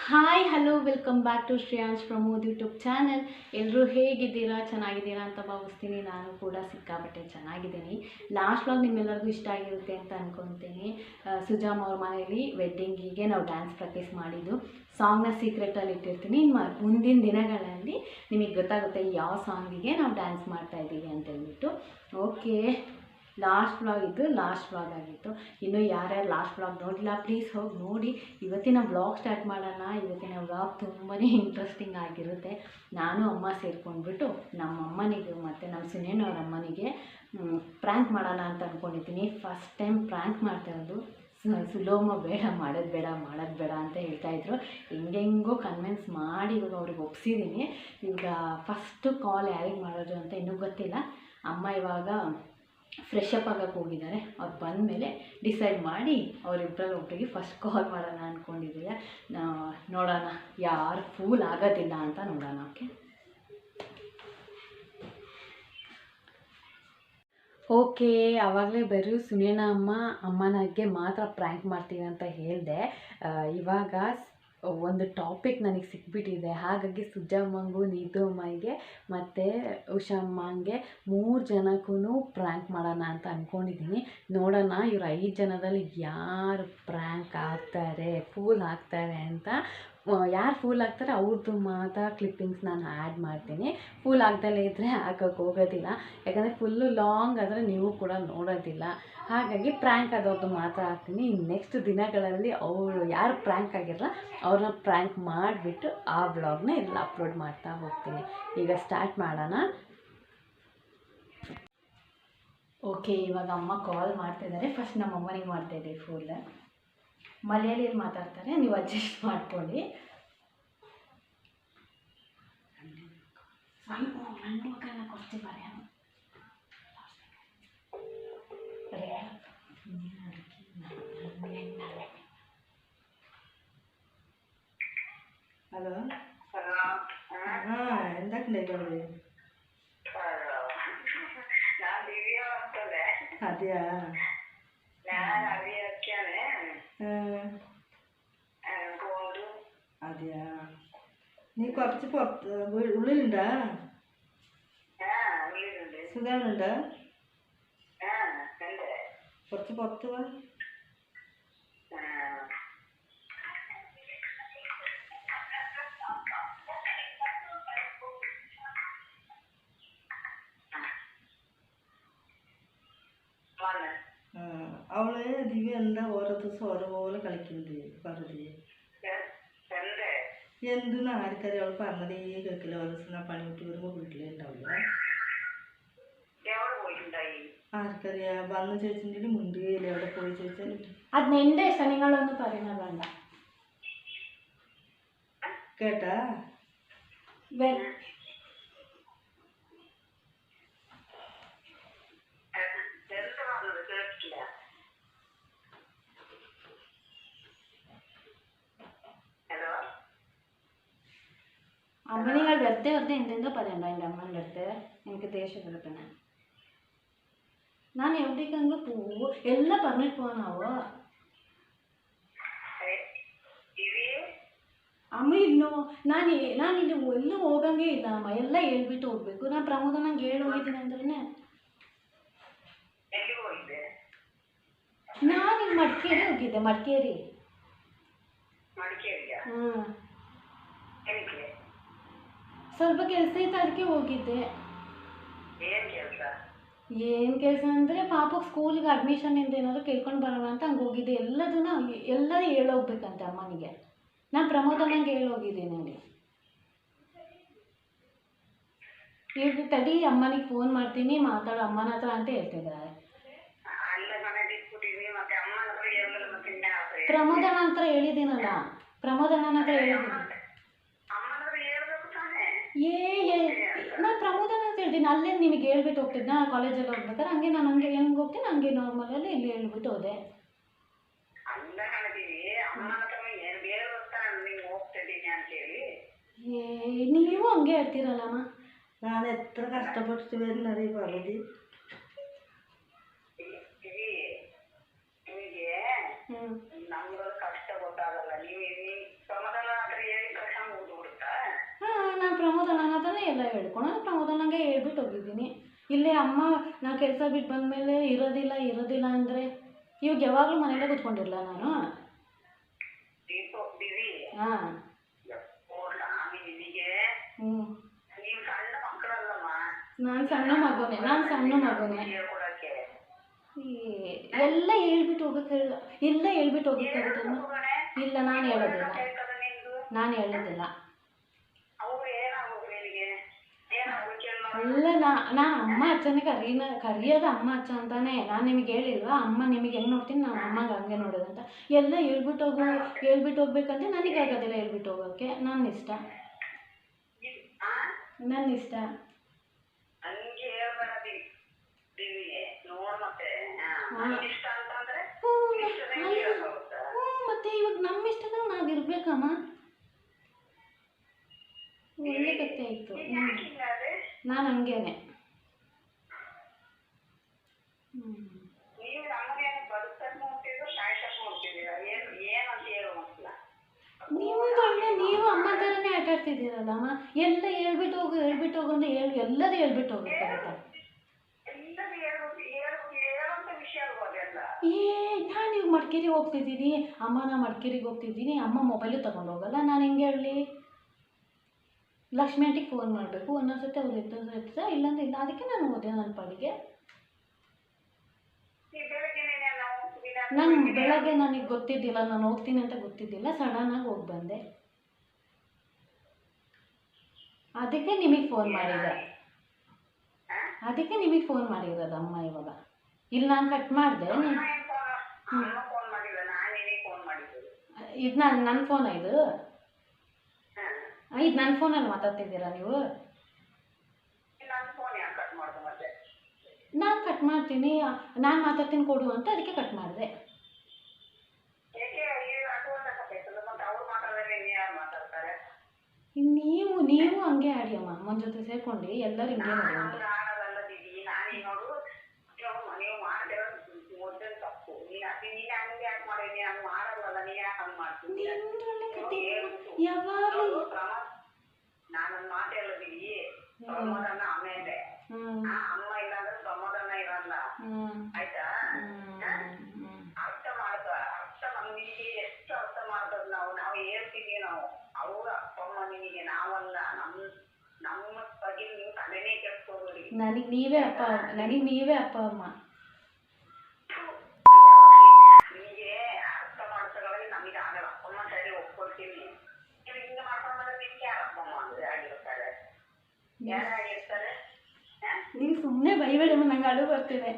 Hi hello welcome back to Shreyansh Pramod YouTube channel. ಎಲ್ಲರೂ ಹೇಗಿದ್ದೀರಾ? ಚೆನ್ನಾಗಿದ್ದೀರಾ ಅಂತ ಭಾವಿಸ್ತೀನಿ. ನಾನು ಕೂಡ ಸಿಕ್ಕಾಪಟ್ಟೆ ಚೆನ್ನಾಗಿದ್ದೀನಿ. ಲಾಸ್ಟ್ ವ್ಲಾಗ್ ನಿಮ್ಮೆಲ್ಲರಿಗೂ ಇಷ್ಟ ಆಗಿರುತ್ತೆ ಅಂತ ಅಂದ್ಕೊತೀನಿ. ಸುಜಾಮ್ ಅವ್ರ ಮನೆಯಲ್ಲಿ ವೆಡ್ಡಿಂಗಿಗೆ ನಾವು ಡ್ಯಾನ್ಸ್ ಪ್ರಾಕ್ಟೀಸ್ ಮಾಡಿದ್ದು ಸಾಂಗ್ನ ಸೀಕ್ರೆಟಲ್ಲಿ ಇಟ್ಟಿರ್ತೀನಿ. ಮುಂದಿನ ದಿನಗಳಲ್ಲಿ ನಿಮಗೆ ಗೊತ್ತಾಗುತ್ತೆ ಯಾವ ಸಾಂಗಿಗೆ ನಾವು ಡ್ಯಾನ್ಸ್ ಮಾಡ್ತಾಯಿದ್ದೀವಿ ಅಂತೇಳ್ಬಿಟ್ಟು. ಓಕೆ, ಲಾಸ್ಟ್ ವ್ಲಾಗ್ ಆಗಿತ್ತು. ಇನ್ನೂ ಯಾರ್ಯಾರು ಲಾಸ್ಟ್ ವ್ಲಾಗ್ ನೋಡಿಲ್ಲ ಪ್ಲೀಸ್ ಹೋಗಿ ನೋಡಿ. ಇವತ್ತಿನ ವ್ಲಾಗ್ ಸ್ಟಾರ್ಟ್ ಮಾಡೋಣ. ಇವತ್ತಿನ ವ್ಲಾಗ್ ತುಂಬಾ ಇಂಟ್ರೆಸ್ಟಿಂಗ್ ಆಗಿರುತ್ತೆ. ನಾನು ಅಮ್ಮ ಸೇರ್ಕೊಂಡ್ಬಿಟ್ಟು ನಮ್ಮ ಅಮ್ಮನಿಗೆ ಮತ್ತು ನಮ್ಮ ಸುನೇನವ್ರ ಅಮ್ಮನಿಗೆ ಪ್ರ್ಯಾಂಕ್ ಮಾಡೋಣ ಅಂತ ಅಂದ್ಕೊಂಡಿದ್ದೀನಿ. ಫಸ್ಟ್ ಟೈಮ್ ಪ್ರ್ಯಾಂಕ್ ಮಾಡ್ತಾಯಿರೋದು. ಸುಲೋಮ ಮಾಡೋದು ಬೇಡ ಅಂತ ಹೇಳ್ತಾಯಿದ್ರು. ಹೆಂಗೆಂಗೋ ಕನ್ವಿನ್ಸ್ ಮಾಡಿ ಇವಾಗ ಅವ್ರಿಗೆ ಒಪ್ಸಿದ್ದೀನಿ. ಈಗ ಫಸ್ಟು ಕಾಲ್ ಯಾರಿಗೆ ಮಾಡೋದು ಅಂತ ಇನ್ನೂ ಗೊತ್ತಿಲ್ಲ. ಅಮ್ಮ ಇವಾಗ ಫ್ರೆಶ್ ಅಪ್ ಆಗೋಕ್ಕೆ ಹೋಗಿದ್ದಾರೆ. ಅವ್ರು ಬಂದಮೇಲೆ ಡಿಸೈಡ್ ಮಾಡಿ ಅವರಿಬ್ಬರಲ್ಲಿ ಒಬ್ಬರಿಗೆ ಫಸ್ಟ್ ಕಾಲ್ ಮಾಡೋಣ ಅಂದ್ಕೊಂಡಿದ್ದೀವಿ. ನೋಡೋಣ ಯಾರು ಫೂಲ್ ಆಗೋದಿಲ್ಲ ಅಂತ ನೋಡೋಣ. ಓಕೆ, ಆವಾಗಲೇ ಬರೀ ಸುನೇನಾ ಅಮ್ಮನಿಗೆ ಮಾತ್ರ ಪ್ರ್ಯಾಂಕ್ ಮಾಡ್ತೀವಿ ಅಂತ ಹೇಳಿದೆ. ಇವಾಗ ಒಂದು ಟಾಪಿಕ್ ನನಗೆ ಸಿಕ್ಬಿಟ್ಟಿದೆ. ಹಾಗಾಗಿ ಸುಜಮ್ಮಂಗೂ, ನೀತು ಅಮ್ಮಗೆ ಮತ್ತು ಉಷಮ್ಮಂಗೆ 3 ಜನಕ್ಕೂ ಪ್ರ್ಯಾಂಕ್ ಮಾಡೋಣ ಅಂತ ಅಂದ್ಕೊಂಡಿದ್ದೀನಿ. ನೋಡೋಣ ಇವ್ರು 5 ಜನದಲ್ಲಿ ಯಾರು ಪ್ರ್ಯಾಂಕ್ ಆಗ್ತಾರೆ, ಫೂಲ್ ಆಗ್ತಾರೆ ಅಂತ. ಯಾರು ಫೂಲ್ ಆಗ್ತಾರೆ ಅವ್ರದ್ದು ಮಾತ್ರ ಕ್ಲಿಪ್ಪಿಂಗ್ಸ್ ನಾನು ಆ್ಯಡ್ ಮಾಡ್ತೀನಿ. ಫೂಲ್ ಆಗ್ದಲೇ ಇದ್ದರೆ ಹಾಕೋಕ್ಕೆ ಹೋಗೋದಿಲ್ಲ. ಯಾಕಂದರೆ ಫುಲ್ಲು ಲಾಂಗ್ ಆದರೆ ನೀವು ಕೂಡ ನೋಡೋದಿಲ್ಲ. ಹಾಗಾಗಿ ಪ್ರ್ಯಾಂಕ್ ಆದವ್ರದ್ದು ಮಾತ್ರ ಹಾಕ್ತೀನಿ. ನೆಕ್ಸ್ಟ್ ದಿನಗಳಲ್ಲಿ ಅವರು ಯಾರು ಪ್ರ್ಯಾಂಕ್ ಆಗಿರಲ್ಲ ಅವ್ರನ್ನ ಪ್ರ್ಯಾಂಕ್ ಮಾಡಿಬಿಟ್ಟು ಆ ವ್ಲಾಗ್ನ ಎಲ್ಲ ಅಪ್ಲೋಡ್ ಮಾಡ್ತಾ ಹೋಗ್ತೀನಿ. ಈಗ ಸ್ಟಾರ್ಟ್ ಮಾಡೋಣ. ಓಕೆ, ಇವಾಗ ಅಮ್ಮ ಕಾಲ್ ಮಾಡ್ತಾಯಿದ್ದಾರೆ. ಫಸ್ಟ್ ನಮ್ಮ ಅಮ್ಮನಿಗೆ ಮಾಡ್ತಾಯಿದ್ದೆ ಫೋನ್. ಮಲಯಾಳಿಯಲ್ಲಿ ಮಾತಾಡ್ತಾರೆ, ನೀವು ಅಡ್ಜಸ್ಟ್ ಮಾಡ್ಕೊಳ್ಳಿ. ഹലോ എന്തൊക്കെ അതെയാ അതെയാ നീ കുറച്ച് പുറത്ത് ഉള്ളിലുണ്ടാ? സുഖാനുണ്ടാ? കുറച്ച് പുറത്ത് പോവാ. അവള് ദിവ്യ എന്താ ഓരോ ദിവസം ഓരോപോലെ കളിക്കുന്നത് പറഞ്ഞേ. എന്തെന്ന് ആർക്കറിയാം? അവൾ പറഞ്ഞതേ കേൾക്കില്ല. ഓരോ ദിവസം പണി വിട്ട് വരുമ്പോൾ വീട്ടിലേ ഉണ്ടാവില്ല. ആർക്കറിയാം? വന്ന് ചോദിച്ചിട്ടുണ്ടെങ്കിൽ മുണ്ടുകയില്ല. എവിടെ പോയി ചോദിച്ചാൽ അത് നിന്റെ ഇഷ്ടം, നിങ്ങളൊന്നും പറയുന്നത് വേണ്ട. കേട്ടാ? അമ്മ നിങ്ങൾ വെറുതെ എന്തെന്തോ പറയണ്ട എൻ്റെ അമ്മേൻ്റെ അടുത്ത്. എനിക്ക് ദേഷ്യം കിട്ടണേ. ನಾನು ಎವ್ರಿಕಂಗೂ ಪೂವು ಎಲ್ಲ ಪರ್ಮಿಟ್ ಪೋ ನಾವು ಅಮ್ಮ. ಇನ್ನು ನಾನಿಲ್ಲಿ ಎಲ್ಲೂ ಹೋಗಂಗೆ ಇಲ್ಲ ಅಮ್ಮ. ಎಲ್ಲ ಹೇಳ್ಬಿಟ್ಟು ಹೋಗ್ಬೇಕು. ನಾನು ಪ್ರಮೋದ ನಂಗೆ ಹೇಳಿ ಹೋಗಿದ್ದೀನಿ ಅಂದ್ರೆ ನಾನು ಇಲ್ಲಿ ಮಡಿಕೇರಿ ಹೋಗಿದ್ದೆ. ಮಡಿಕೇರಿ. ಸ್ವಲ್ಪ ಕೆಲಸ ಇತ್ತು, ಅದಕ್ಕೆ ಹೋಗಿದ್ದೆ. ಏನು ಕೆಲಸ ಅಂದರೆ ಪಾಪಕ್ಕೆ ಸ್ಕೂಲಿಗೆ ಅಡ್ಮಿಷನ್ ಇಂದ ಏನಾದರೂ ಕೇಳ್ಕೊಂಡು ಬರೋಣ ಅಂತ ಹಂಗೆ ಹೋಗಿದ್ದೆ. ಎಲ್ಲ ಹೇಳೋಗ್ಬೇಕಂತೆ ಅಮ್ಮನಿಗೆ. ನಾನು ಪ್ರಮೋದ ನಂಗೆ ಹೇಳೋಗಿದ್ದೀನಿ ಅಲ್ಲಿ. ಈಗ ತಡಿ ಅಮ್ಮನಿಗೆ ಫೋನ್ ಮಾಡ್ತೀನಿ, ಮಾತಾಡೋ ಅಮ್ಮನ ಹತ್ರ ಅಂತ ಹೇಳ್ತಿದ್ದಾರೆ. ಪ್ರಮೋದಣ್ಣ ಹತ್ರ ಹೇಳಿದ್ದೀನಲ್ಲ, ಪ್ರಮೋದಣ್ಣನ ಹತ್ರ ಹೇಳಿದ್ದೀನಿ. ನಾನು ಪ್ರಮೋದನ ಅಂತ ಹೇಳ್ತೀನಿ. ಅಲ್ಲೇ ನಿಮಗೆ ಹೇಳ್ಬಿಟ್ಟು ಹೋಗ್ತಿದ್ದೆ. ನಾನು ಕಾಲೇಜಲ್ಲಿ ಹೋಗ್ಬೇಕಾದ್ರೆ ಹಂಗೆ ನಾನು ಹೆಂಗೆ ಹೋಗ್ತೀನಿ ಹಂಗೆ ನಾರ್ಮಲಲ್ಲಿ ಇಲ್ಲಿ ಹೇಳ್ಬಿಟ್ಟು ಹೋದೆ. ನೀವು ಹಂಗೆ ಹೇಳ್ತೀರಲ್ಲಮ್ಮ. ನಾನು ಎತ್ರ ಕಷ್ಟಪಡ್ತೀವಿ ಅನ್ನೋದು ಬರೋದು. ಹ್ಞೂ ನಮ್ಗಳ ಕಷ್ಟ ಗೊತ್ತಾಗಲ್ಲ. ನೀವು ಸಮಾಧಾನ ಆದ್ರೆ ಪ್ರಮೋದಣ್ಣನ ಹತ್ರನೇ ಎಲ್ಲ ಹೇಳ್ಕೊಂಡು ನಾನು ಪ್ರಮೋದಣ್ಣಂಗೆ ಹೇಳ್ಬಿಟ್ಟು ಹೋಗಿದ್ದೀನಿ. ಇಲ್ಲೇ ಅಮ್ಮ ನಾ ಕೆಲಸ ಬಿಟ್ಟು ಬಂದಮೇಲೆ ಇರೋದಿಲ್ಲ ಅಂದರೆ ಇವಾಗ ಯಾವಾಗಲೂ ಮನೇಲೇ ಕೂತ್ಕೊಂಡಿರಲ್ಲ ನಾನು. ಹಾಂ ನಾನು ಸಣ್ಣ ಮಗುನೇ ಎಲ್ಲ ಹೇಳ್ಬಿಟ್ಟು ಹೋಗೋಕ್ಕಾಗುತ್ತಮ್ಮ. ಇಲ್ಲ ನಾನು ಹೇಳೋದಿಲ್ಲ ಅಲ್ಲ ನಾ ಅಮ್ಮ ಅಚ್ಚನೇ ಕರಿಯೋದು ಅಮ್ಮ ಅಚ್ಚ ಅಂತಾನೆ. ನಾನು ನಿಮಗೆ ಹೇಳಿಲ್ವಾ ಅಮ್ಮ ನಿಮಗೆ ಹೆಂಗೆ ನೋಡ್ತೀನಿ ನಾನು ಅಮ್ಮಂಗೆ ಹಂಗೆ ನೋಡೋದಂತ. ಎಲ್ಲ ಹೇಳ್ಬಿಟ್ಟು ಹೋಗ್ಬೇಕಂದ್ರೆ ನನಗೆ ಆಗೋದಿಲ್ಲ ಹೇಳ್ಬಿಟ್ಟು ಹೋಗೋಕ್ಕೆ. ನನ್ನ ಇಷ್ಟ ಮತ್ತೆ ಇವಾಗ ನಮ್ಮ ಇಷ್ಟದಾಗ ನಾವು ಇರ್ಬೇಕಮ್ಮ. ಒಳ್ಳೆ ಕತೆ ಆಯಿತು. ನಾನು ಹಂಗೇನೆ ನೀವು ಅಮ್ಮ ಥರನೇ ಆಟ ಆಡ್ತಿದ್ದೀರಲ್ಲಮ್ಮ. ಎಲ್ಲ ಹೇಳ್ಬಿಟ್ಟು ಹೋಗು ಅಂದ್ರೆ ಎಲ್ಲರೂ ಹೇಳ್ಬಿಟ್ಟು ಹೋಗ್ಬೇಕಾಗತ್ತ. ನಾನು ಈಗ ಮಡಿಕೇರಿಗೆ ಹೋಗ್ತಿದ್ದೀನಿ ಅಮ್ಮ, ನಾ ಮಡಿಕೇರಿಗೆ ಹೋಗ್ತಿದ್ದೀನಿ ಅಮ್ಮ ಮೊಬೈಲು ತಗೊಂಡು ಹೋಗಲ್ಲ. ನಾನು ಹೆಂಗೆ ಹೇಳಲಿ? ಲಕ್ಷ್ಮಿ ಆಂಟಿಗೆ ಫೋನ್ ಮಾಡಬೇಕು. ಒಂದೊಂದ್ಸತಿ ಅವ್ರು ಇರ್ತದೆ ಇಲ್ಲಾಂದ್ರೆ ಇಲ್ಲ. ಅದಕ್ಕೆ ನಾನು ಹೋದೆ ನನ್ನ ಪಾಡಿಗೆ. ಬೆಳಗ್ಗೆ ನನಗೆ ಗೊತ್ತಿದ್ದಿಲ್ಲ ನಾನು ಹೋಗ್ತೀನಿ ಅಂತ ಗೊತ್ತಿದ್ದಿಲ್ಲ. ಸಡನ್ನಾಗಿ ಹೋಗಿ ಬಂದೆ. ಅದಕ್ಕೆ ನಿಮಗೆ ಫೋನ್ ಮಾಡಿರೋದು ಅಮ್ಮ ಇವಾಗ. ಇಲ್ಲಿ ನಾನು ಕಟ್ ಮಾಡಿದೆ. ಇದು ನನ್ನ ಫೋನ ಇದು ನನ್ನ ಫೋನಲ್ಲಿ ಮಾತಾಡ್ತಿದ್ದೀರಾ ನೀವು? ನಾನು ಕಟ್ ಮಾಡ್ತೀನಿ, ನಾನು ಮಾತಾಡ್ತೀನಿ ಕೊಡು ಅಂತ ಅದಕ್ಕೆ ಕಟ್ ಮಾಡಿದೆ. ನೀವು ಹಂಗೆ ಆಡಿ ಅಮ್ಮ, ಅಮ್ಮನ ಜೊತೆ ಸೇರ್ಕೊಂಡು ಎಲ್ಲರೂ ಹಿಂಗೆ ಮಾಡಿ. ಯಾವಾಗಲೂ ನನಗೆ ನೀವೇ ಅಪ್ಪ ಅಮ್ಮ. ನೀವು ಸುಮ್ಮನೆ ಬೈಬೇಡಮ್ಮ, ನಂಗೆ ಅಳು ಬರ್ತಿದೆ.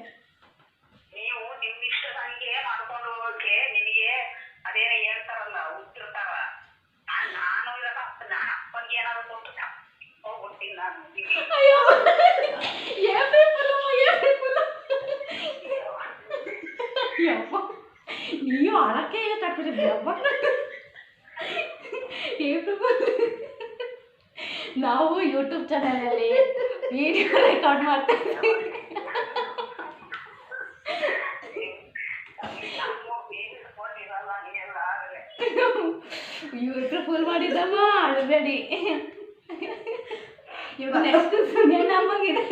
ನೀವು ಅಳಕ್ಕೆ ತಪ್ಪಿದ್ರಪ್ಪ. ನಾವು ಯೂಟ್ಯೂಬ್ ಚಾನಲಲ್ಲಿ ವಿಡಿಯೋ ರೆಕಾರ್ಡ್ ಮಾಡ್ತೀವಿ. ಯೂಟ್ಯೂಬ್ ಫುಲ್ ಮಾಡಿದ್ದಮ್ಮ, ಅಳಬೇಡಿ. ಇವಾಗ ನೆಕ್ಸ್ಟ್ ಸುಮ್ಮನೆ ನಮಗಿದೆ.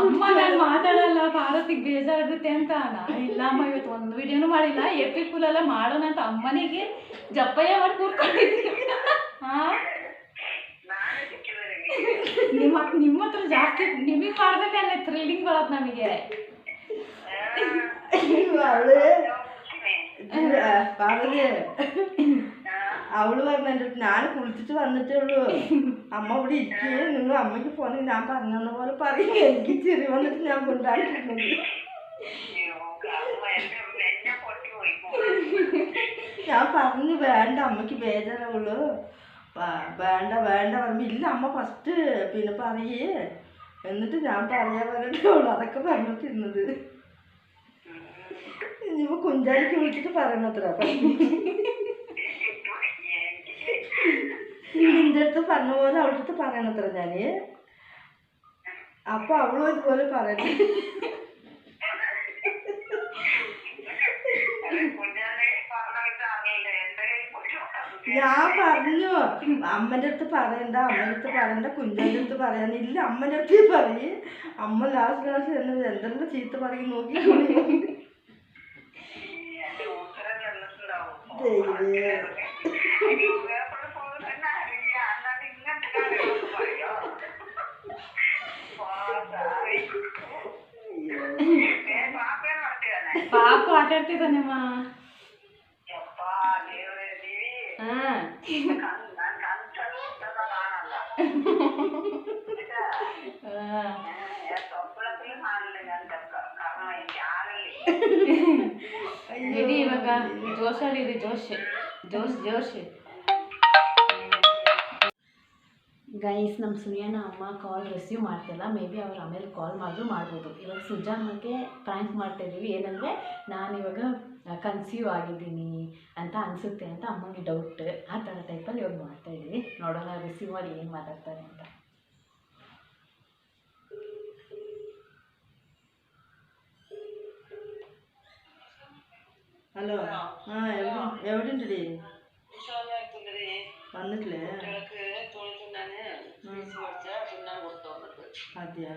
ಅಮ್ಮ ನಾನು ಮಾತಾಡಲ್ಲ, ಭಾರತಿಗೆ ಬೇಜಾರಾಗುತ್ತೆ ಅಂತ. ಇಲ್ಲ ಅಮ್ಮ ಇವತ್ತು ಒಂದು ವಿಡಿಯೋನು ಮಾಡಿಲ್ಲ, ಏಪ್ರಿಲ್ ಫುಲ್ ಮಾಡೋಣ ಅಂತ ಅಮ್ಮನಿಗೆ ಜಪ್ಪಯ್ಯ ಮಾಡಿ ಕೂತ್ಕೊಂಡಿದ್ದೀನಿ. ನಿಮ್ಮ ಹತ್ರ ಜಾಸ್ತಿ ನಿಮಗೆ ಮಾಡ್ಬೇಕಲ್ಲ ಥ್ರಿಲ್ಲಿಂಗ್ ಬರೋದು ನಮಗೆ. അവള് പറഞ്ഞിട്ട് ഞാൻ കുളിച്ചിട്ട് വന്നിട്ടുള്ളൂ. അമ്മ ഇവിടെ ഇരിക്കേ, നിങ്ങൾ അമ്മയ്ക്ക് ഫോണിൽ ഞാൻ പറഞ്ഞെന്ന പോലെ പറയും. എനിക്ക് ചെറിയ വന്നിട്ട് ഞാൻ കൊണ്ടാടിട്ടുണ്ട്. ഞാൻ പറഞ്ഞു വേണ്ട, അമ്മയ്ക്ക് ബേജാറാവുള്ളൂ, വേണ്ട പറയുമ്പോൾ ഇല്ല അമ്മ ഫസ്റ്റ് പിന്നെ പറയേ, എന്നിട്ട് ഞാൻ പറയാൻ പറഞ്ഞിട്ടുള്ളൂ. അതൊക്കെ പറഞ്ഞിട്ടിരുന്നത് ഇനിയിപ്പോൾ കുഞ്ചാലിക്ക് വിളിച്ചിട്ട് പറയണത്ര. നിന്റെ അടുത്ത് പറഞ്ഞ പോലെ അവളുടെ അടുത്ത് പറയണത്ര ഞാൻ. അപ്പൊ അവളും ഇതുപോലെ പറയണം. ഞാൻ പറഞ്ഞു അമ്മൻ്റെ അടുത്ത് പറയണ്ട കുഞ്ഞൻ്റെ അടുത്ത് പറയാനില്ല അമ്മൻ്റെ അടുത്ത് പറയ്. അമ്മ ലാസ്റ്റ് എന്തെല്ലാം ചീത്ത പറയും നോക്കി ಪಾಪ ಆಟ ಆಡ್ತಿದ್ದಾನಮ್ಮ. ಇಡೀ ಇವಾಗ ಜೋಶಲ್ಲಿ ಇದೆ, ಜೋಶ್. ಗೈಸ್, ನಮ್ಮ ಸುನಿಯನ ಅಮ್ಮ ಕಾಲ್ ರಿಸೀವ್ ಮಾಡ್ತಿಲ್ಲ. ಮೇ ಬಿ ಅವ್ರು ಆಮೇಲೆ ಕಾಲ್ ಮಾಡಿದ್ರು ಮಾಡ್ಬೋದು. ಇವಾಗ ಸುಜಾಮಗೆ ಪ್ರ್ಯಾಂಕ್ ಮಾಡ್ತಾಯಿದ್ದೀವಿ. ಏನಂದರೆ ನಾನು ಇವಾಗ ಕನ್ಸೀವ್ ಆಗಿದ್ದೀನಿ ಅಂತ ಅನಿಸುತ್ತೆ ಅಂತ ಅಮ್ಮನಿಗೆ ಡೌಟ್. ಆ ಥರ ಟೈಪಲ್ಲಿ ಇವಾಗ ಮಾಡ್ತಾಯಿದ್ದೀವಿ. ನೋಡೋಣ ರಿಸೀವ್ ಮಾಡಿ ಏನು ಮಾತಾಡ್ತಾರೆ ಅಂತ. ഹലോ. എവിടെയുണ്ടടി? വന്നിട്ടില്ലേ? അതെയാ?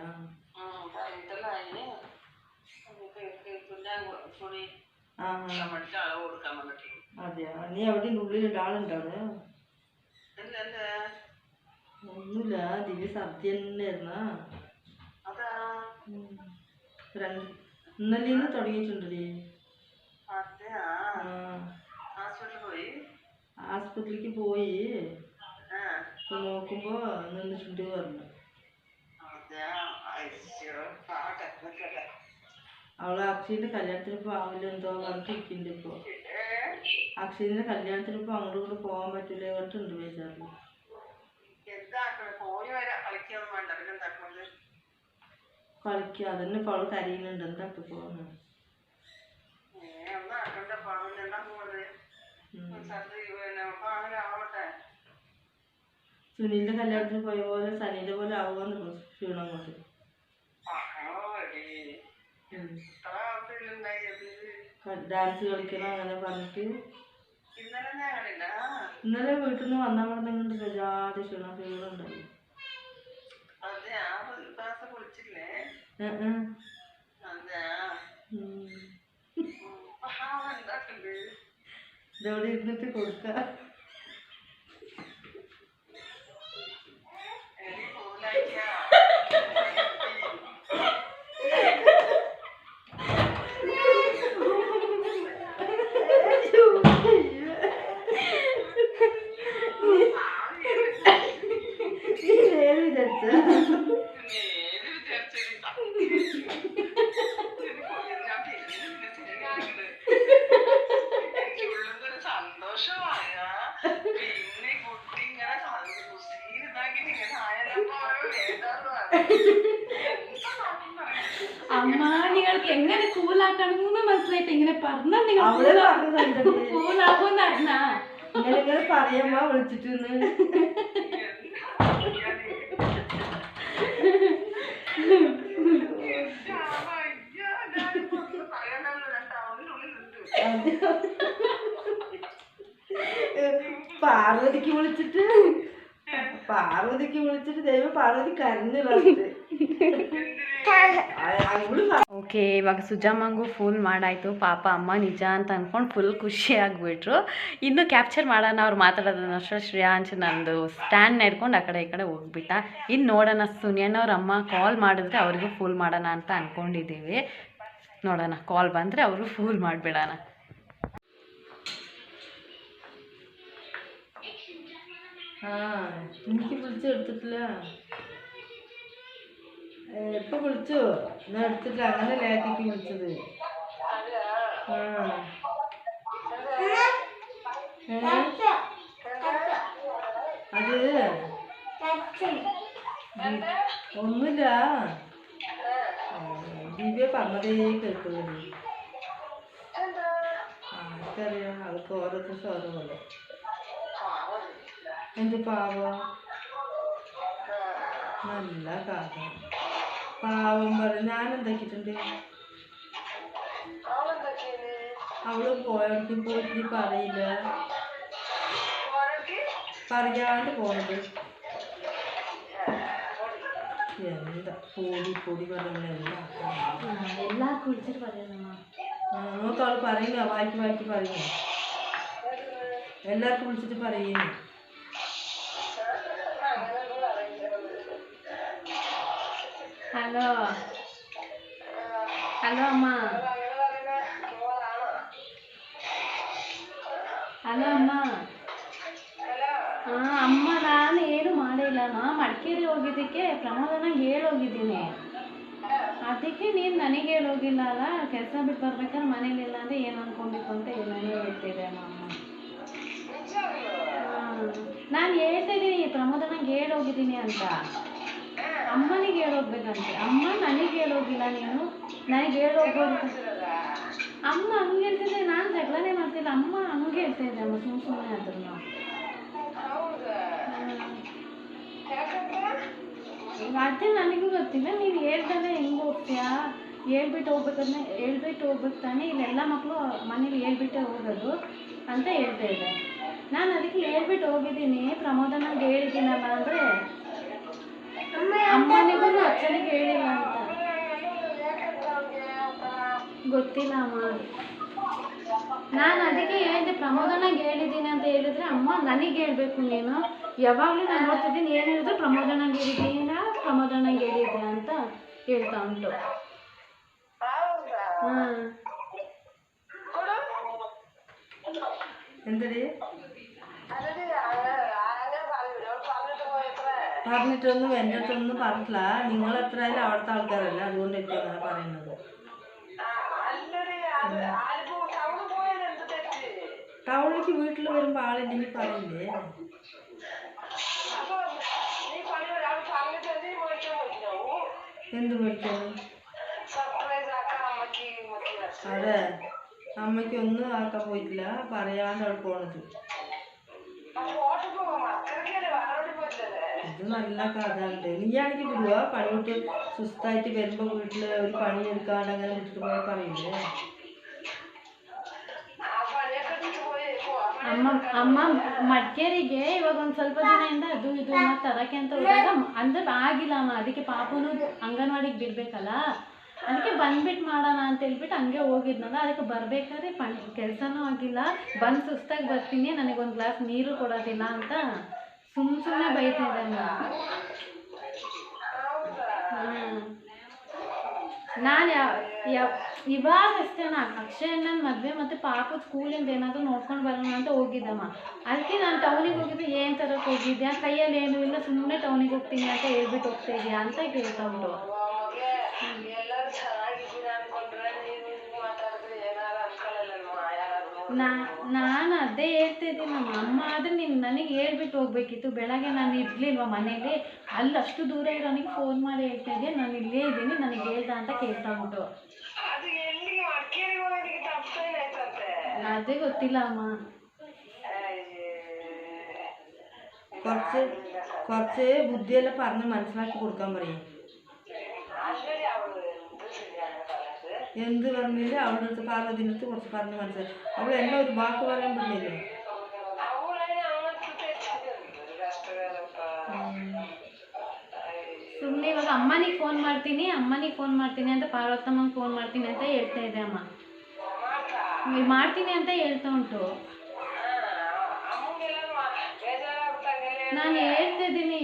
അതെയാ? നീ എവിടെയുണ്ട്? ഉള്ളിലുണ്ട്? ആളുണ്ടോ അവിടെ? ഒന്നുമില്ല, ദിവ്യ സദ്യ തന്നെയായിരുന്നാ. ഇന്നലെ ഇന്ന് തുടങ്ങിയിട്ടുണ്ടടി. ആസ്പത്രിക്ക് പോയി നോക്കുമ്പോ നിന്നിട്ടുണ്ട് പറഞ്ഞു. അവള് അക്ഷയിന്റെ കല്യാണത്തിന് പോവില്ല എന്തോ പറഞ്ഞിരിക്കുന്നുണ്ട്. ഇപ്പൊ അക്ഷയിന്റെ കല്യാണത്തിന് ഇപ്പൊ അങ്ങോട്ട് കൂടെ പോകാൻ പറ്റൂല പറഞ്ഞിട്ടുണ്ട് ബേജാറില്. കളിക്കുക അതന്നെ ഇപ്പൊ അവള് കരയുന്നുണ്ട്. എന്താക്കി പോവാന്ന് സുനിലിന്റെ കല്യാണത്തിന് പോയ പോലെ സനിയുടെ പോലെ ആവുമെന്ന് ക്ഷീണം കൊണ്ട്. ഡാൻസ് കളിക്കണം അങ്ങനെ പറഞ്ഞിട്ട് ഇന്നലെ വീട്ടിൽ നിന്ന് വന്നാൽ പറഞ്ഞിട്ട് ഗജാതി ക്ഷീണം ഉണ്ടായി. ഇതവിടെ ഇരുന്നിട്ട് കൊടുക്ക. അമ്മ, നിങ്ങൾക്ക് എങ്ങനെ കൂലാക്കണമെന്ന് മനസ്സിലായിട്ട് ഇങ്ങനെ പറഞ്ഞാൽ നിങ്ങൾ കൂലാകുമെന്ന് അറിഞ്ഞാ ഇങ്ങനെ പറയാമ്മ വിളിച്ചിട്ട്. പാർവതിക്ക് വിളിച്ചിട്ട് ദൈവം പാർവതി ಕರೆದು ಓಕೆ, ಇವಾಗ ಸುಜಾಮಂಗೂ ಫುಲ್ ಮಾಡಾಯಿತು. ಪಾಪ ಅಮ್ಮ ನಿಜ ಅಂತ ಅಂದ್ಕೊಂಡು ಫುಲ್ ಖುಷಿ ಆಗಿಬಿಟ್ರು. ಇನ್ನೂ ಕ್ಯಾಪ್ಚರ್ ಮಾಡೋಣ ಅವ್ರು ಮಾತಾಡೋದನ್ನ ಅಷ್ಟೇ. ಶ್ರೇಯಾಂಶ್ ನಂದು ಸ್ಟ್ಯಾಂಡ್ನ ಹಿಡ್ಕೊಂಡು ಆ ಕಡೆ ಈ ಕಡೆ ಹೋಗ್ಬಿಟ್ಟ. ಇನ್ನು ನೋಡೋಣ, ಸುನಿಯಣ್ಣವ್ರ ಅಮ್ಮ ಕಾಲ್ ಮಾಡಿದ್ರೆ ಅವ್ರಿಗೂ ಫುಲ್ ಮಾಡೋಣ ಅಂತ ಅಂದ್ಕೊಂಡಿದ್ದೀವಿ. ನೋಡೋಣ, ಕಾಲ್ ಬಂದರೆ ಅವರು ಫುಲ್ ಮಾಡಿಬಿಡೋಣ. എനിക്ക് വിളിച്ചു എടുത്തിട്ടില്ല. എപ്പോൾ വിളിച്ചു? ഞാൻ എടുത്തിട്ടില്ല. അങ്ങനെ ലേഖയ്ക്ക് വിളിച്ചത്. അത് ഒന്നുമില്ല, ദിവ്യ പറഞ്ഞതേ കേൾക്കുള്ളൂ. ആർക്കറിയാം, അവൾക്ക് ഓരോരുത്തർ ഓരോന്നല്ലേ. എന്ത് പാവം, നല്ല കഥ. പാവം പറയും. ഞാൻ എന്താക്കിയിട്ടുണ്ട്? അവള് പോയടത്ത് പോയിട്ട് പറയില്ല. പറയാണ്ട് പോണത്. എന്താ പൊടി പറഞ്ഞ എല്ലാവർക്കും വിളിച്ചിട്ട് പറയാനമ്മ. നോക്കാൾ പറയുക, വായിക്ക് പറയുക, എല്ലാവർക്കും വിളിച്ചിട്ട് പറയുന്നു. ഹലോ ഹലോ അമ്മ. ಹಲೋ ಅಮ್ಮ. ಹಾಂ ಅಮ್ಮ, ನಾನು ಏನು ಮಾಡಿಲ್ಲ. ಮಡಿಕೇರಿ ಹೋಗಿದ್ದಕ್ಕೆ ಪ್ರಮೋದನಾಗ ಹೇಳೋಗಿದ್ದೀನಿ. ಅದಕ್ಕೆ ನೀನು ನನಗೆ ಹೇಳೋಗಿಲ್ಲ ಅಲ್ಲ. ಕೆಲಸ ಬಿಟ್ಟು ಬರ್ಬೇಕಾದ್ರೆ ಮನೇಲಿಲ್ಲ ಅಂದರೆ ಏನು ಅಂದ್ಕೊಂಡಿತ್ತು ಅಂತ ಏನೇನೋ ಹೇಳ್ತಿದ್ದೆ ಅಮ್ಮ. ಹಾಂ, ನಾನು ಹೇಳ್ತಾ ಇದ್ದೀನಿ ಪ್ರಮೋದನಾಗ ಹೇಳೋಗಿದ್ದೀನಿ ಅಂತ. ಅಮ್ಮನಿಗೆ ಹೇಳೋಗ್ಬೇಕಂತೆ. ಅಮ್ಮ ನನಗೆ ಹೇಳೋಗಿಲ್ಲ, ನೀನು ನನಗೆ ಹೇಳೋಗ್ಬೋದು. ಅಮ್ಮ ಹಂಗೆ ಹೇಳ್ತಿದ್ದೆ, ನಾನು ಜಗಳನೇ ಮಾಡ್ತಿಲ್ಲ. ಅಮ್ಮ ಹಂಗೆ ಹೇಳ್ತಾ ಇದ್ದೆ ಅಮ್ಮ, ಸುಮ್ಮನೆ ಆದ್ರೂ. ಅದೇ ನನಗೂ ಗೊತ್ತಿಲ್ಲ. ನೀನು ಹೇಳ್ತಾನೆ ಹೆಂಗೆ ಹೋಗ್ತೀಯಾ, ಹೇಳ್ಬಿಟ್ಟು ಹೋಗ್ಬೇಕು ತಾನೆ. ಇಲ್ಲೆಲ್ಲ ಮಕ್ಕಳು ಮನೇಲಿ ಹೇಳ್ಬಿಟ್ಟೆ ಹೋಗೋದು ಅಂತ ಹೇಳ್ತಾ ಇದ್ದೆ. ನಾನು ಅದಕ್ಕೆ ಹೇಳ್ಬಿಟ್ಟು ಹೋಗಿದ್ದೀನಿ, ಪ್ರಮೋದನಾಗ ಹೇಳಿದ್ದೀನಲ್ಲ ಅಂದರೆ ಅಮ್ಮನಿಗೂ ಅಚ್ಚನಿಗೆ ಹೇಳಿಲ್ಲ ಅಂತ. ಗೊತ್ತಿಲ್ಲ ಅಮ್ಮ. ನಾನು ಅದಕ್ಕೆ ಹೇಳಿದೆ, ಪ್ರಮೋದನಾಗ ಹೇಳಿದ್ದೀನಿ ಅಂತ ಹೇಳಿದ್ರೆ ಅಮ್ಮ ನನಗೆ ಹೇಳ್ಬೇಕು. ನೀನು ಯಾವಾಗಲೂ ನಾನು ನೋಡ್ತಿದ್ದೀನಿ, ಏನು ಹೇಳಿದ್ರು ಪ್ರಮೋದನಾಗ ಹೇಳಿದ್ದೆ ಅಂತ ಹೇಳ್ತಾ ಉಂಟು. ಹಾಂ എന്തടി പറഞ്ഞിട്ടൊന്നും എൻ്റെ അടുത്തൊന്നും പറഞ്ഞിട്ടില്ല. നിങ്ങൾ എത്രയായാലും അവിടുത്തെ ആൾക്കാരല്ല, അതുകൊണ്ടായിരിക്കും അങ്ങനെ പറയുന്നത്. ടൗണിലേക്ക് വീട്ടിൽ വരുമ്പോൾ ആളില്ലെങ്കിൽ പറയില്ലേ? എന്ത് മേടിക്കാണ്? അതെ, അമ്മയ്ക്ക് ഒന്നും ആക്കാൻ പോയിട്ടില്ല, പറയാണ്ട് അവിടെ പോണത്. ഇത് നല്ല കഥ ഉണ്ട്. നീയാണെങ്കിൽ വിടുക, പണി വിട്ട് സുസ്തായിട്ട് വരുമ്പോൾ വീട്ടിൽ ഒരു പണി എടുക്കാണ്ട് അങ്ങനെ വിട്ടിട്ട് പോയാൽ പറയില്ലേ? ಅಮ್ಮ ಮಡಿಕೇರಿಗೆ ಇವಾಗ ಒಂದು ಸ್ವಲ್ಪ ದಿನದಿಂದ ಅದು ಇದು ತರಕ್ಕೆ ಅಂತ ಹೋದಾಗ ಅಂದ್ರೆ ಆಗಿಲ್ಲ ಅಮ್ಮ. ಅದಕ್ಕೆ ಪಾಪನು ಅಂಗನವಾಡಿಗೆ ಬಿಡ್ಬೇಕಲ್ಲ, ಅದಕ್ಕೆ ಬಂದ್ಬಿಟ್ಟು ಮಾಡೋಣ ಅಂತ ಹೇಳ್ಬಿಟ್ಟು ಹಂಗೆ ಹೋಗಿದ್ನಲ್ಲ. ಅದಕ್ಕೆ ಬರ್ಬೇಕಾದ್ರೆ ಕೆಲಸನೂ ಆಗಿಲ್ಲ, ಬಂದು ಸುಸ್ತಾಗಿ ಬರ್ತೀನಿ, ನನಗೊಂದು ಗ್ಲಾಸ್ ನೀರು ಕೊಡೋದಿಲ್ಲ ಅಂತ ಸುಮ್ಮನೆ ಬೈತಾ ಇದ್ದೆ. ಹಾಂ, ನಾನು ಇವಾಗಷ್ಟೇ ಅಕ್ಷಯನ ಮದುವೆ ಮತ್ತು ಪಾಪದ ಸ್ಕೂಲಿಂದ ಏನಾದರೂ ನೋಡ್ಕೊಂಡು ಬರೋಣ ಅಂತ ಹೋಗಿದ್ದಮ್ಮ. ಅದಕ್ಕೆ ನಾನು ಟೌನಿಗೆ ಹೋಗಿದ್ದೆ. ಏನು ತರಕ್ಕೆ ಹೋಗಿದ್ಯಾ, ಕೈಯಲ್ಲಿ ಏನೂ ಇಲ್ಲ, ಸುಮ್ಮನೆ ಟೌನಿಗೆ ಹೋಗ್ತೀನಿ ಅಂತ ಹೇಳ್ಬಿಟ್ಟು ಹೋಗ್ತಾ ಇದೆಯಾ ಅಂತ ಕೇಳ್ತಾ ಉಂಟು. ನಾನು ಅದೇ ಹೇಳ್ತಾ ಇದ್ದೀನಿ ನಮ್ಮ ಅಮ್ಮ. ಆದರೆ ನೀನು ನನಗೆ ಹೇಳ್ಬಿಟ್ಟು ಹೋಗ್ಬೇಕಿತ್ತು. ಬೆಳಗ್ಗೆ ನಾನು ಇರಲಿಲ್ವ ಮನೇಲಿ, ಅಲ್ಲಿ ಅಷ್ಟು ದೂರ ಇರೋನಿಗೆ ಫೋನ್ ಮಾಡಿ ಹೇಳ್ತಾ ಇದ್ದೆ, ನಾನು ಇಲ್ಲೇ ಇದ್ದೀನಿ, ನನಗೆ ಹೇಳ್ದ ಅಂತ ಕೇಳ್ತಾ ಉಂಟು. ಅದೇ ಗೊತ್ತಿಲ್ಲ ಅಮ್ಮ. കുറച്ച് ബുദ്ധിയെല്ലാം പറഞ്ഞ് മനസ്സിലാക്കി കൊടുക്കാൻ പറയും. എന്ത് പറഞ്ഞില്ല അവളുടെ അടുത്ത്, പാർവതിൻ്റെ അടുത്ത് കുറച്ച് പറഞ്ഞ് മനസ്സിലാക്കി. അവൾ എന്നെ ഒരു വാക്ക് പറയാൻ പറ്റില്ലേ? ಸುಮ್ಮನೆ ಇವಾಗ ಅಮ್ಮನಿಗೆ ಫೋನ್ ಮಾಡ್ತೀನಿ ಅಂತ ಪಾರ್ವತಮ್ಮಂಗೆ ಫೋನ್ ಮಾಡ್ತೀನಿ ಅಂತ ಹೇಳ್ತಾ ಇದೆ ಅಮ್ಮ. ಮಾಡ್ತೀನಿ ಅಂತ ಹೇಳ್ತಾ ಉಂಟು. ನಾನು ಹೇಳ್ತಾ ಇದ್ದೀನಿ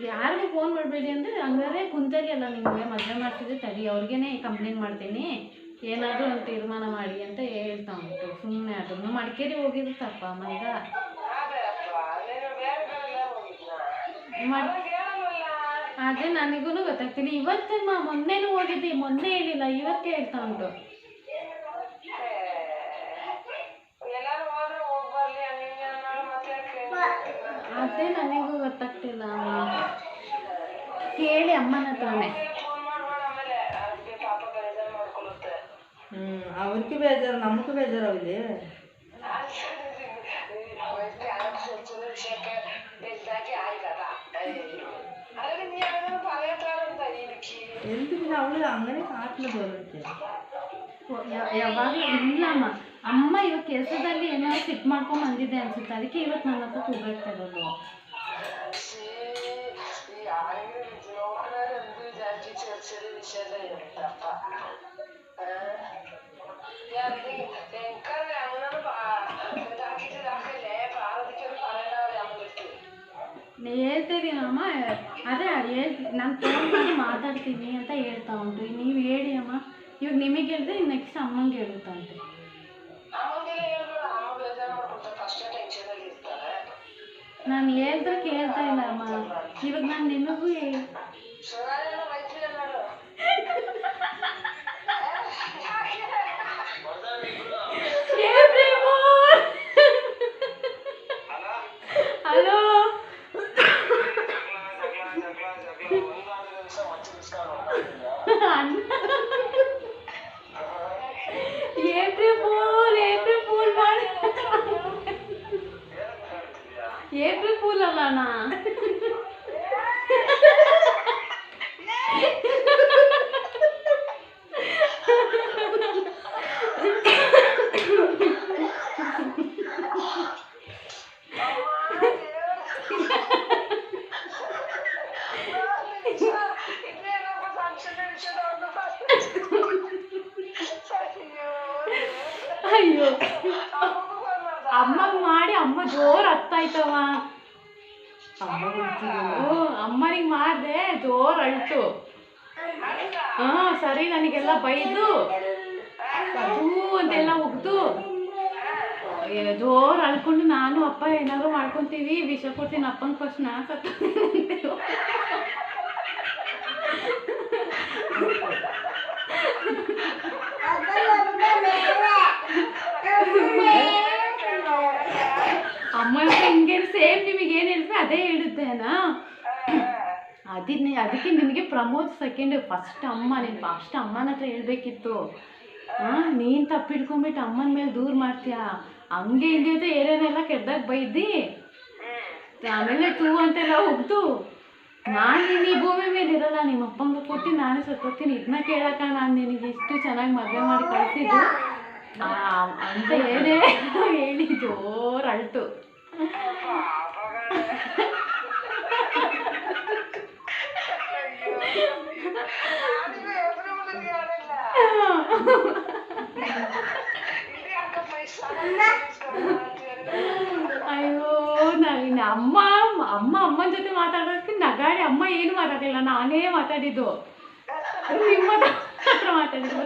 ಯಾರಿಗೂ ಫೋನ್ ಮಾಡಬೇಡಿ ಅಂದರೆ, ಹಂಗಾರೆ ಕುಂತಲ್ಲಿ ಅಲ್ಲ ನಿಮಗೆ ಮದುವೆ ಮಾಡ್ತಿದ್ದೆ, ತಡಿ ಅವ್ರಿಗೇನೆ ಕಂಪ್ಲೇಂಟ್ ಮಾಡ್ತೀನಿ, ಏನಾದರೂ ಒಂದು ತೀರ್ಮಾನ ಮಾಡಿ ಅಂತ ಹೇಳ್ತಾ ಉಂಟು. ಸುಮ್ಮನೆ ಅದನ್ನು ಮಡಿಕೇರಿ ಹೋಗಿದ್ದು ತಪ್ಪ ಅಮ್ಮ. ಈಗ ಅದೇ ನನಗೂ ಗೊತ್ತಾಗ್ತಿಲ್ಲ. ಇವತ್ತಮ್ಮ ಮೊನ್ನೆನೂ ಹೋಗಿದ್ದೆ, ಮೊನ್ನೆ ಹೇಳಿಲ್ಲ, ಇವತ್ತೇ ಹೇಳ್ತಾ ಉಂಟು. ಅದೇ ನನಗೂ ಗೊತ್ತಾಗ್ತಿಲ್ಲ ಅಮ್ಮ. ಕೇಳಿ ಅಮ್ಮನ ಹತ್ರನೇ. അവർക്ക് ബേജാറ്, നമുക്ക് ബേജാറാവില്ലേ? എന്ത് പിന്നെ അവള് അങ്ങനെ കാട്ടില് തോന്നിട്ട് ಯಾವಾಗಲೂ ಇಲ್ಲಮ್ಮ. ಅಮ್ಮ ಇವಾಗ ಕೆಲಸದಲ್ಲಿ ಏನೋ ಸಿಟ್ ಮಾಡ್ಕೊಂಡು ಬಂದಿದ್ದೆ ಅನ್ಸುತ್ತೆ, ಅದಕ್ಕೆ ಇವತ್ತು ನನ್ನ ಹತ್ರ ಕೂಗಾಡ್ತಾ ಇರೋದು. ಹೇಳ್ತೀವಿ ಅಮ್ಮ, ಅದೇ ನಾನು ಫೋನ್ ಮಾಡಿ ಮಾತಾಡ್ತೀನಿ ಅಂತ ಹೇಳ್ತಾ ಉಂಟು. ನೀವು ಹೇಳಿ ಅಮ್ಮ, ಇವಾಗ ನಿಮಗೆ ಹೇಳಿದ್ರೆ ನೆಕ್ಸ್ಟ್ ಅಮ್ಮಂಗೆ ಹೇಳುತ್ತಂತೆ. ನಾನು ಹೇಳಿದ್ರೆ ಕೇಳ್ತಾ ಇಲ್ಲ ಅಮ್ಮ. ಇವಾಗ ನಾನು ನಿಮಗೂ ಹಲೋ ಏಪ್ರಿಲ್ ಫೂಲ್ ಅಲ್ಲ ಅಣ್ಣ. ಅಯ್ಯೋ ಅಮ್ಮಗ್ ಮಾಡಿ ಅಮ್ಮ ಜೋರ್ ಹತ್ತಾಯ್ತವ. ಅಮ್ಮನಿಗೆ ಮಾಡಿದೆ ಜೋರ್ ಅಳ್ತು. ಸರಿ ನನಗೆಲ್ಲ ಬೈದು ಅದು ಅಂತೆಲ್ಲ ಉಗ್ದು ಜೋರ್ ಅಳ್ಕೊಂಡು ನಾನು ಅಪ್ಪ ಏನಾದ್ರು ಮಾಡ್ಕೊಂತೀವಿ, ವಿಷ ಕೊಡ್ತೀನಿ ಅಪ್ಪನ ಫಸ್ಟ್ ನಾ ಸತ್ತು. ಅಮ್ಮ ಹಿಂಗೆ ಸೇಮ್ ನಿಮಗೆ ಏನು ಹೇಳ್ತೀವಿ ಅದೇ ಹೇಳಿದ್ದೇನಾ. ಅದಕ್ಕೆ ನಿನಗೆ ಪ್ರಮೋದ್ ಸೆಕೆಂಡ್, ಫಸ್ಟ್ ಅಮ್ಮ. ನೀನು ಫಸ್ಟ್ ಅಮ್ಮನ ಹತ್ರ ಹೇಳ್ಬೇಕಿತ್ತು. ನೀನು ತಪ್ಪಿಡ್ಕೊಂಬಿಟ್ಟು ಅಮ್ಮನ ಮೇಲೆ ದೂರ ಮಾಡ್ತೀಯಾ. ಹಂಗೆ ಹಿಂಗೆ ಅಂತ ಏನೇನೆಲ್ಲ ಕೆಟ್ಟದಾಗ ಬೈದಿ, ಆಮೇಲೆ ತೂ ಅಂತೆಲ್ಲ ಹೋಗ್ತು. ನಾನು ನೀನು ಈ ಭೂಮಿ ಮೇಲೆ ಇರಲ್ಲ, ನಿಮ್ಮ ಅಪ್ಪಂಗೆ ಕೊಟ್ಟು ನಾನೇ ಸತ್ತೋಗ್ತೀನಿ. ಇದನ್ನ ಕೇಳಕ್ಕ ನಾನು ನಿನಗೆ ಇಷ್ಟು ಚೆನ್ನಾಗಿ ಮದುವೆ ಮಾಡಿ ಕಳಿಸಿದ್ದು ಅಂತ ಹೇಳಿ ಜೋರು ಅಳ್ತು. ಅಯ್ಯೋ ನಾನು ಅಮ್ಮನ ಜೊತೆ ಮಾತಾಡೋದಕ್ಕೆ ನಗಾಡಿ ಅಮ್ಮ ಏನು ಮಾತಾಡಿಲ್ಲ, ನಾನೇ ಮಾತಾಡಿದ್ದು. ನಿಮ್ಮ ಹತ್ರ ಮಾತಾಡಿದ್ದು.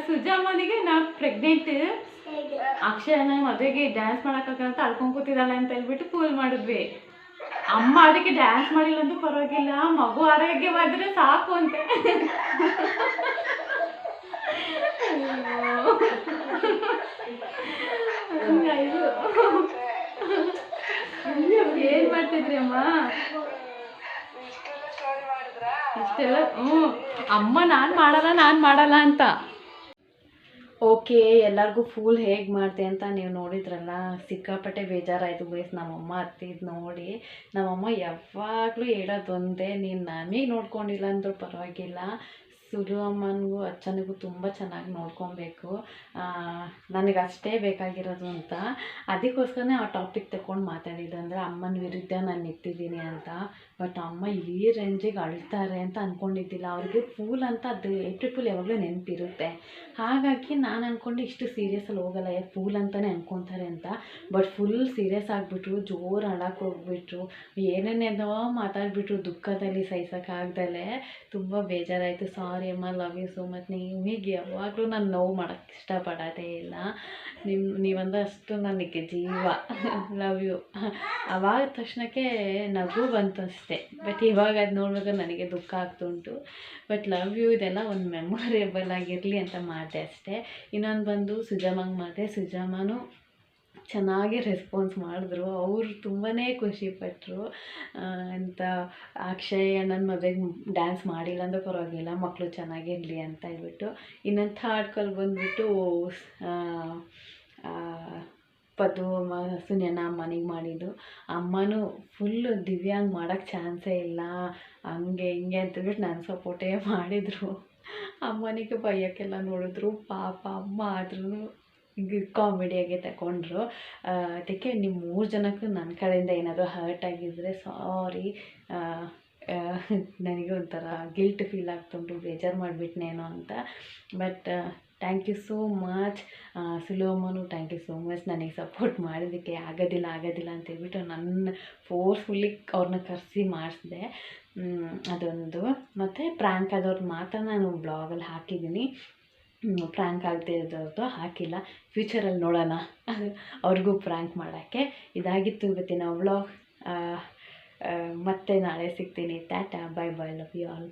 ಸುಜಾಮ್ಮನಿಗೆ ನಾನು ಪ್ರೆಗ್ನೆಂಟ್, ಅಕ್ಷಯನ ಮದುವೆಗೆ ಡ್ಯಾನ್ಸ್ ಮಾಡೋಕ್ಕಾಗಂತ ಅಳ್ಕೊಂಡು ಕೂತಿದ್ದಾಳೆ ಅಂತ ಹೇಳ್ಬಿಟ್ಟು ಫೂಲ್ ಮಾಡಿದ್ವಿ. ಅಮ್ಮ ಅದಕ್ಕೆ ಡ್ಯಾನ್ಸ್ ಮಾಡಿಲ್ಲ ಅಂತೂ ಪರವಾಗಿಲ್ಲ, ಮಗು ಆರೋಗ್ಯವಾದರೆ ಸಾಕು ಅಂತ. ಏನ್ ಮಾಡ್ತಿದ್ರಿ ಅಮ್ಮ ಇಷ್ಟೆಲ್ಲ? ಅಮ್ಮ ನಾನು ಮಾಡಲ್ಲ ಅಂತ. ಓಕೆ, ಎಲ್ಲರಿಗೂ ಫೂಲ್ ಹೇಗೆ ಮಾಡಿದೆ ಅಂತ ನೀವು ನೋಡಿದ್ರಲ್ಲ. ಸಿಕ್ಕಾಪಟ್ಟೆ ಬೇಜಾರಾಯಿತು ಗೈಸ್ ನಮ್ಮಮ್ಮ ಹತ್ತಿದ್ದು ನೋಡಿ. ನಮ್ಮಮ್ಮ ಯಾವಾಗಲೂ ಹೇಳೋದೊಂದೇ, ನೀನು ನನಗೆ ನೋಡ್ಕೊಂಡಿಲ್ಲ ಅಂದರೂ ಪರವಾಗಿಲ್ಲ, ಸುಲು ಅಮ್ಮನಿಗೂ ಅಚ್ಚನಿಗೂ ತುಂಬ ಚೆನ್ನಾಗಿ ನೋಡ್ಕೊಬೇಕು, ನನಗೆ ಅಷ್ಟೇ ಬೇಕಾಗಿರೋದು ಅಂತ. ಅದಕ್ಕೋಸ್ಕರನೇ ಆ ಟಾಪಿಕ್ ತಗೊಂಡು ಮಾತಾಡಿದ್ದು. ಅಂದರೆ ಅಮ್ಮನ ವಿರುದ್ಧ ನಾನು ನಿಂತಿದ್ದೀನಿ ಅಂತ. ಬಟ್ ಅಮ್ಮ ಈ ರೇಂಜಿಗೆ ಅಳ್ತಾರೆ ಅಂತ ಅಂದ್ಕೊಂಡಿದ್ದಿಲ್ಲ. ಅವ್ರಿಗೆ ಫೂಲ್ ಅಂತ ಅದು ಏಪ್ರಿಲ್ ಫೂಲ್ ಯಾವಾಗಲೂ ನೆನಪಿರುತ್ತೆ. ಹಾಗಾಗಿ ನಾನು ಅಂದ್ಕೊಂಡು ಇಷ್ಟು ಸೀರಿಯಸ್ಸಲ್ಲಿ ಹೋಗಲ್ಲ, ಫೂಲ್ ಅಂತಲೇ ಅಂದ್ಕೊತಾರೆ ಅಂತ. ಬಟ್ ಫುಲ್ ಸೀರಿಯಸ್ ಆಗಿಬಿಟ್ರು, ಜೋರು ಅಳಕ್ಕೆ ಹೋಗ್ಬಿಟ್ರು, ಏನೇನೇನೋ ಮಾತಾಡ್ಬಿಟ್ರು ದುಃಖದಲ್ಲಿ ಸಹಿಸೋಕ್ಕಾಗ್ದಲೇ. ತುಂಬ ಬೇಜಾರಾಯಿತು. ಸಾರಿ ಅಮ್ಮ, ಲವ್ ಯು ಸೋ ಮಚ್. ನಿಮಗೆ ಯಾವಾಗಲೂ ನಾನು ನೋವು ಮಾಡೋಕ್ಕೆ ಇಷ್ಟಪಡೋದೇ ಇಲ್ಲ. ನೀವಂದಷ್ಟು ನನಗೆ ಜೀವ. Love you. ಅವಾಗ ತಕ್ಷಣಕ್ಕೆ ನಗು ಬಂತು ಅಷ್ಟೇ. ಬಟ್ ಇವಾಗ ಅದು ನೋಡುವಾಗ ನನಗೆ ದುಃಖ ಆಗ್ತುಂಟು. ಬಟ್ ಲವ್ ಯು ಇದೆಲ್ಲ ಒಂದು ಮೆಮೊರೇಬಲ್ ಆಗಿರಲಿ ಅಂತ ಮಾಡಿದೆ ಅಷ್ಟೇ. ಇನ್ನೊಂದು ಬಂದು ಸುಜಾಮಂಗೆ ಮಾಡಿದೆ. ಸುಜಾಮನು ಚೆನ್ನಾಗಿ ರೆಸ್ಪಾನ್ಸ್ ಮಾಡಿದ್ರು. ಅವರು ತುಂಬಾ ಖುಷಿಪಟ್ಟರು. ಅಂತ ಅಕ್ಷಯ್ ಅಣ್ಣನ ಮದುವೆಗೆ ಡ್ಯಾನ್ಸ್ ಮಾಡಿಲ್ಲ ಅಂದ್ರೆ ಪರವಾಗಿಲ್ಲ, ಮಕ್ಕಳು ಚೆನ್ನಾಗಿರಲಿ ಅಂತ ಹೇಳ್ಬಿಟ್ಟು. ಇನ್ನೊಂದು ಥರ್ಡ್ ಕಾಲ್ ಬಂದುಬಿಟ್ಟು ಪದು ಸುನ್ಯನ ಅಮ್ಮನಿಗೆ ಮಾಡಿದ್ದು. ಅಮ್ಮನೂ ಫುಲ್ಲು ದಿವ್ಯಾಂಗೆ ಮಾಡೋಕ್ಕೆ ಚಾನ್ಸೇ ಇಲ್ಲ, ಹಂಗೆ ಹಿಂಗೆ ಅಂತೇಳ್ಬಿಟ್ಟು ನಾನು ಸಪೋರ್ಟೇ ಮಾಡಿದರು. ಅಮ್ಮನಿಗೆ ಬೈಯೋಕ್ಕೆಲ್ಲ ನೋಡಿದ್ರು ಪಾಪ ಅಮ್ಮ ಆದ್ರೂ ಕಾಮಿಡಿಯಾಗೆ ತಗೊಂಡ್ರು. ಅದಕ್ಕೆ ನಿಮ್ಮ 3 ಜನಕ್ಕೂ ನನ್ನ ಕಡೆಯಿಂದ ಏನಾದರೂ ಹರ್ಟ್ ಆಗಿದ್ದರೆ ಸಾರಿ. ನನಗೆ ಒಂಥರ ಗಿಲ್ಟ್ ಫೀಲ್ ಆಗ್ತುಂಟು, ಬೇಜಾರು ಮಾಡಿಬಿಟ್ನೇನೋ ಅಂತ. But thank you so much. ಸುಲೋಮನು ಥ್ಯಾಂಕ್ ಯು ಸೋ ಮಚ್ ನನಗೆ ಸಪೋರ್ಟ್ ಮಾಡಿದ್ದಕ್ಕೆ. ಆಗೋದಿಲ್ಲ ಅಂತ ಹೇಳ್ಬಿಟ್ಟು ನನ್ನ ಫೋರ್ಸ್ಫುಲ್ಲಿ ಅವ್ರನ್ನ ಕರೆಸಿ ಮಾಡಿಸಿದೆ. ಅದೊಂದು. ಮತ್ತು ಪ್ರ್ಯಾಂಕ್ ಆದವ್ರು ಮಾತ್ರ ನಾನು ಬ್ಲಾಗಲ್ಲಿ ಹಾಕಿದ್ದೀನಿ, ಪ್ರ್ಯಾಂಕ್ ಆಗದೆ ಇರೋದು ಹಾಕಿಲ್ಲ. ಫ್ಯೂಚರಲ್ಲಿ ನೋಡೋಣ ಅವ್ರಿಗೂ ಪ್ರ್ಯಾಂಕ್ ಮಾಡೋಕ್ಕೆ. ಇದಾಗಿತ್ತು ಇವತ್ತಿನ ವ್ಲಾಗ್. ಮತ್ತೆ ನಾಳೆ ಸಿಗ್ತೀನಿ. Tata, bye bye, love you all.